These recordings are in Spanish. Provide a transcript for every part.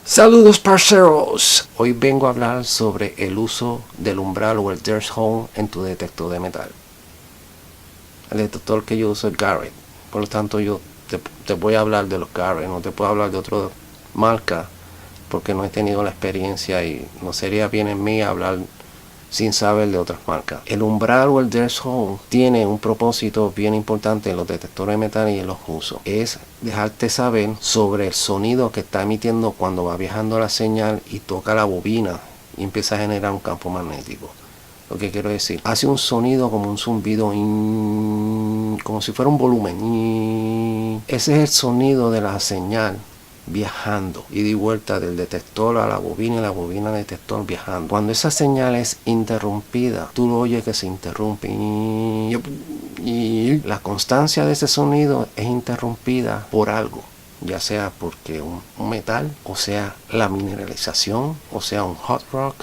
Saludos parceros, hoy vengo a hablar sobre el uso del umbral o el dirt hole en tu detector de metal. El detector que yo uso es Garrett, por lo tanto yo te voy a hablar de los Garrett, no te puedo hablar de otra marca porque no he tenido la experiencia y no sería bien en mí hablar sin saber de otras marcas. El umbral o el dirt hole tiene un propósito bien importante en los detectores de metal y en los usos. Es dejarte saber sobre el sonido que está emitiendo cuando va viajando la señal y toca la bobina y empieza a generar un campo magnético. Lo que quiero decir, hace un sonido como un zumbido, como si fuera un volumen. Ese es el sonido de la señal viajando y de vuelta del detector a la bobina y la bobina al detector viajando. Cuando esa señal es interrumpida, tú lo oyes que se interrumpe y la constancia de ese sonido es interrumpida por algo, ya sea porque un metal, o sea la mineralización, o sea un hot rock,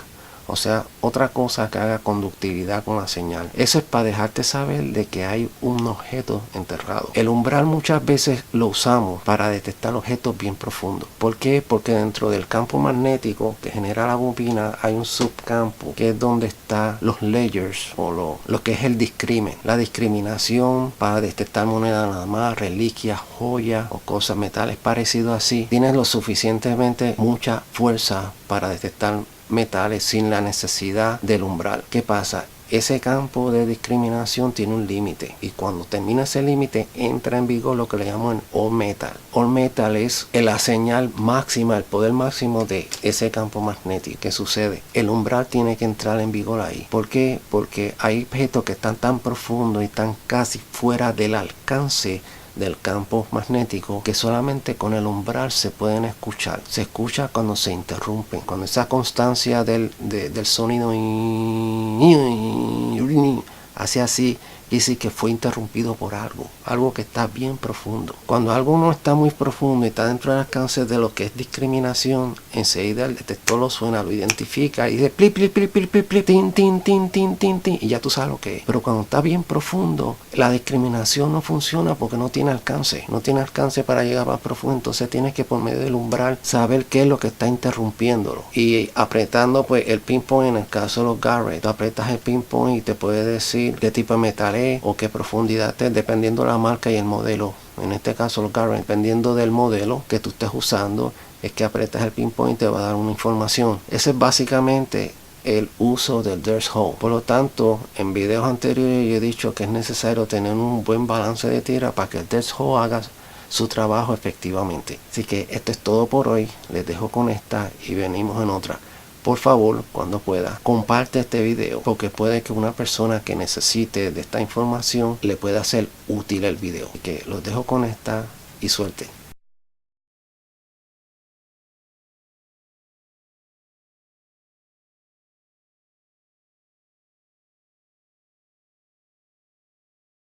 o sea otra cosa que haga conductividad con la señal. Eso es para dejarte saber de que hay un objeto enterrado. El umbral muchas veces lo usamos para detectar objetos bien profundos. ¿Por qué? Porque dentro del campo magnético que genera la bobina hay un subcampo que es donde están los layers o lo que es el discrimen. La discriminación para detectar monedas nada más, reliquias, joyas o cosas, metales parecidos así. Tienes lo suficientemente mucha fuerza para detectar metales sin la necesidad del umbral. ¿Qué pasa? Ese campo de discriminación tiene un límite y cuando termina ese límite entra en vigor lo que le llaman all metal. All metal es la señal máxima, el poder máximo de ese campo magnético. ¿Qué sucede? El umbral tiene que entrar en vigor ahí. ¿Por qué? Porque hay objetos que están tan profundos y están casi fuera del alcance del campo magnético que solamente con el umbral se pueden escuchar. Se escucha cuando se interrumpen, cuando esa constancia del sonido hace así, y sí que fue interrumpido por algo que está bien profundo. Cuando algo no está muy profundo y está dentro del alcance de lo que es discriminación, enseguida el detector lo suena, lo identifica y dice plip, plip, plip, plip, plip, plip, tin, tin, tin, tin, tin, tin, y ya tú sabes lo que es. Pero cuando está bien profundo, la discriminación no funciona porque no tiene alcance para llegar más profundo. Entonces tienes que por medio del umbral saber qué es lo que está interrumpiéndolo y apretando pues el pinpoint. En el caso de los Garrett, tú apretas el pinpoint y te puede decir qué tipo de metal es o qué profundidad es, dependiendo de la marca y el modelo. En este caso los Garrett, dependiendo del modelo que tú estés usando, es que apretas el pinpoint y te va a dar una información. Ese es básicamente el uso del dirt hole. Por lo tanto, en videos anteriores yo he dicho que es necesario tener un buen balance de tira para que el dirt hole haga su trabajo efectivamente. Así que esto es todo por hoy. Les dejo con esta y venimos en otra. Por favor, cuando pueda, comparte este video porque puede que una persona que necesite de esta información le pueda ser útil el video. Así que los dejo con esta y suerte.